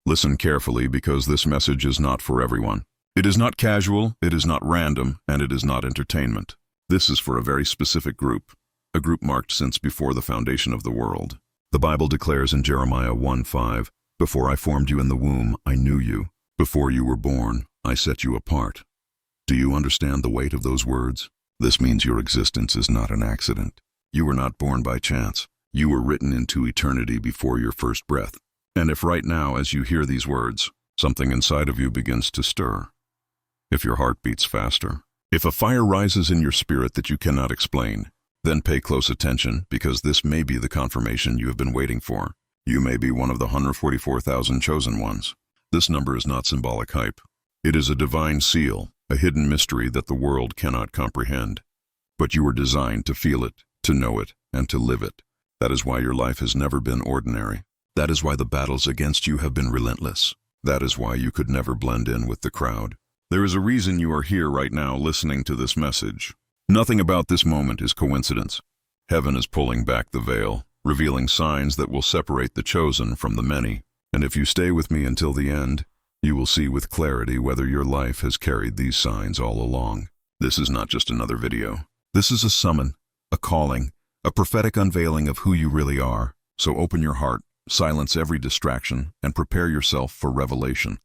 Listen carefully because this message is not for everyone. It is not casual, it is not random, and it is not entertainment. This is for a very specific group, a group marked since before the foundation of the world. The Bible declares in Jeremiah 1:5, "Before I formed you in the womb, I knew you. Before you were born, I set you apart." Do you understand the weight of those words? This means your existence is not an accident. You were not born by chance. You were written into eternity before your first breath. And if right now, as you hear these words, something inside of you begins to stir, if your heart beats faster, if a fire rises in your spirit that you cannot explain, then pay close attention because this may be the confirmation you have been waiting for. You may be one of the 144,000 chosen ones. This number is not symbolic hype. It is a divine seal, a hidden mystery that the world cannot comprehend. But you were designed to feel it, to know it, and to live it. That is why your life has never been ordinary. That is why the battles against you have been relentless. That is why you could never blend in with the crowd. There is a reason you are here right now listening to this message. Nothing about this moment is coincidence. Heaven is pulling back the veil, revealing signs that will separate the chosen from the many. And if you stay with me until the end, you will see with clarity whether your life has carried these signs all along. This is not just another video. This is a summon, a calling, a prophetic unveiling of who you really are. So open your heart, silence every distraction, and prepare yourself for revelation.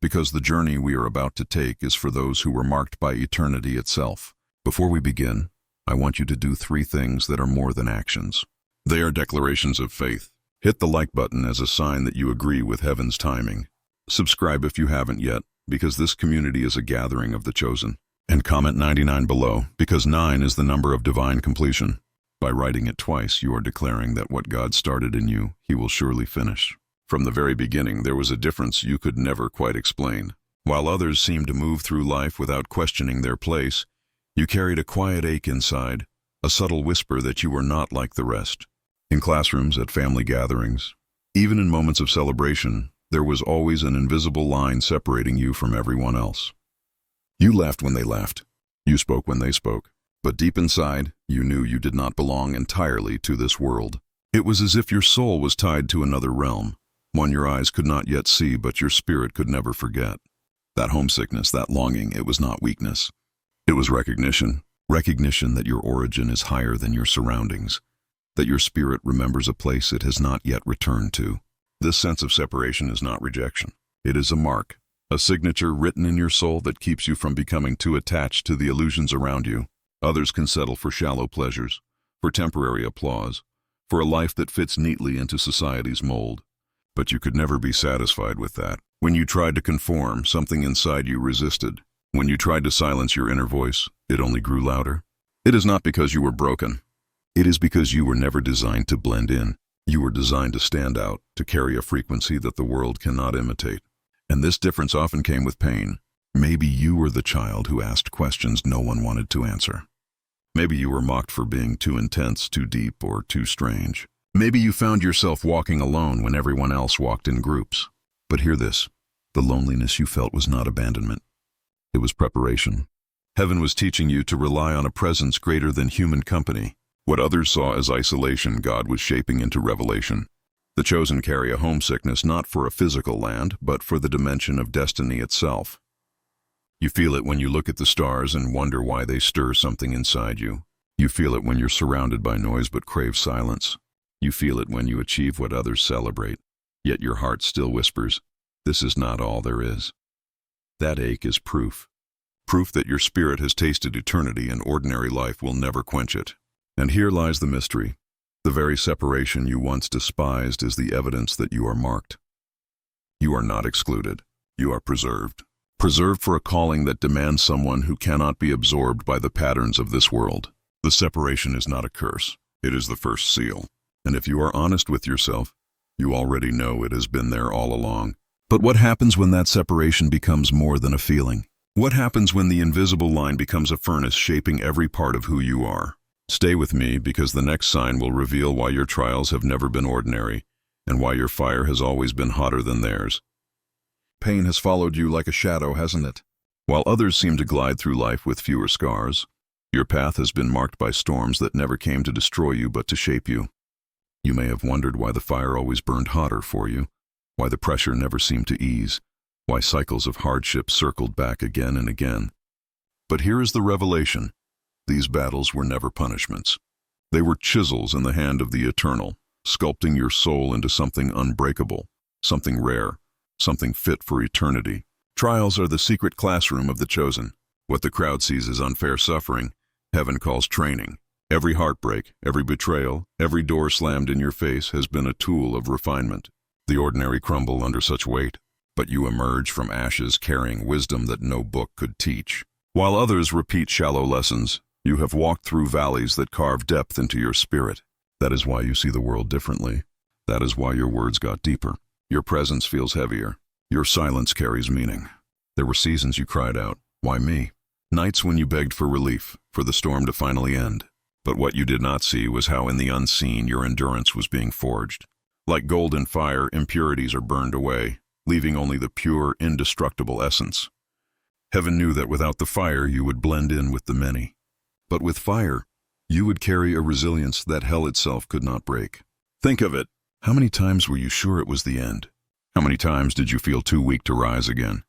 Because the journey we are about to take is for those who were marked by eternity itself. Before we begin, I want you to do 3 things that are more than actions. They are declarations of faith. Hit the like button as a sign that you agree with heaven's timing. Subscribe if you haven't yet, because this community is a gathering of the chosen. And comment 99 below, because 9 is the number of divine completion. By writing it twice, you are declaring that what God started in you, He will surely finish. From the very beginning, there was a difference you could never quite explain. While others seemed to move through life without questioning their place, you carried a quiet ache inside, a subtle whisper that you were not like the rest. In classrooms, at family gatherings, even in moments of celebration, there was always an invisible line separating you from everyone else. You laughed when they laughed. You spoke when they spoke. But deep inside, you knew you did not belong entirely to this world. It was as if your soul was tied to another realm, one your eyes could not yet see but your spirit could never forget. That homesickness, that longing, it was not weakness. It was recognition. Recognition that your origin is higher than your surroundings, that your spirit remembers a place it has not yet returned to. This sense of separation is not rejection. It is a mark, a signature written in your soul that keeps you from becoming too attached to the illusions around you. Others can settle for shallow pleasures, for temporary applause, for a life that fits neatly into society's mold. But you could never be satisfied with that. When you tried to conform, something inside you resisted. When you tried to silence your inner voice, it only grew louder. It is not because you were broken. It is because you were never designed to blend in. You were designed to stand out, to carry a frequency that the world cannot imitate. And this difference often came with pain. Maybe you were the child who asked questions no one wanted to answer. Maybe you were mocked for being too intense, too deep, or too strange. Maybe you found yourself walking alone when everyone else walked in groups. But hear this, the loneliness you felt was not abandonment. It was preparation. Heaven was teaching you to rely on a presence greater than human company. What others saw as isolation, God was shaping into revelation. The chosen carry a homesickness not for a physical land, but for the dimension of destiny itself. You feel it when you look at the stars and wonder why they stir something inside you. You feel it when you're surrounded by noise but crave silence. You feel it when you achieve what others celebrate, yet your heart still whispers, "This is not all there is." That ache is proof. Proof that your spirit has tasted eternity and ordinary life will never quench it. And here lies the mystery. The very separation you once despised is the evidence that you are marked. You are not excluded. You are preserved. Preserved for a calling that demands someone who cannot be absorbed by the patterns of this world. The separation is not a curse. It is the first seal. And if you are honest with yourself, you already know it has been there all along. But what happens when that separation becomes more than a feeling? What happens when the invisible line becomes a furnace shaping every part of who you are? Stay with me because the next sign will reveal why your trials have never been ordinary and why your fire has always been hotter than theirs. Pain has followed you like a shadow, hasn't it? While others seem to glide through life with fewer scars, your path has been marked by storms that never came to destroy you but to shape you. You may have wondered why the fire always burned hotter for you, why the pressure never seemed to ease, why cycles of hardship circled back again and again. But here is the revelation. These battles were never punishments. They were chisels in the hand of the Eternal, sculpting your soul into something unbreakable, something rare, something fit for eternity. Trials are the secret classroom of the chosen. What the crowd sees as unfair suffering, heaven calls training. Every heartbreak, every betrayal, every door slammed in your face has been a tool of refinement. The ordinary crumble under such weight, but you emerge from ashes carrying wisdom that no book could teach. While others repeat shallow lessons, you have walked through valleys that carve depth into your spirit. That is why you see the world differently. That is why your words got deeper. Your presence feels heavier. Your silence carries meaning. There were seasons you cried out, "Why me?" Nights when you begged for relief, for the storm to finally end. But what you did not see was how in the unseen your endurance was being forged. Like gold in fire, impurities are burned away, leaving only the pure, indestructible essence. Heaven knew that without the fire you would blend in with the many. But with fire, you would carry a resilience that hell itself could not break. Think of it. How many times were you sure it was the end? How many times did you feel too weak to rise again?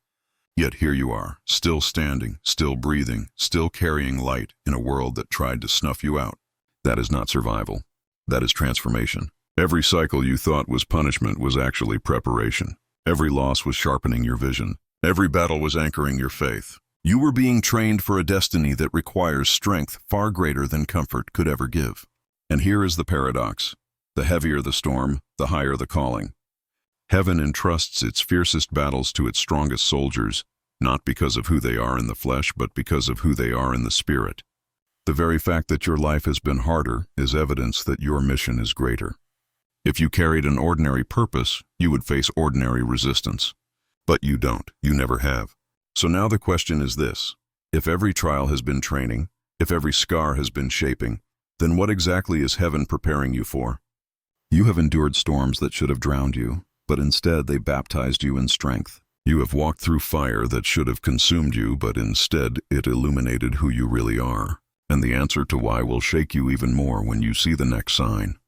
Yet here you are, still standing, still breathing, still carrying light in a world that tried to snuff you out. That is not survival. That is transformation. Every cycle you thought was punishment was actually preparation. Every loss was sharpening your vision. Every battle was anchoring your faith. You were being trained for a destiny that requires strength far greater than comfort could ever give. And here is the paradox. The heavier the storm, the higher the calling. Heaven entrusts its fiercest battles to its strongest soldiers, not because of who they are in the flesh, but because of who they are in the spirit. The very fact that your life has been harder is evidence that your mission is greater. If you carried an ordinary purpose, you would face ordinary resistance. But you don't. You never have. So now the question is this. If every trial has been training, if every scar has been shaping, then what exactly is heaven preparing you for? You have endured storms that should have drowned you, but instead they baptized you in strength. You have walked through fire that should have consumed you, but instead it illuminated who you really are. And the answer to why will shake you even more when you see the next sign.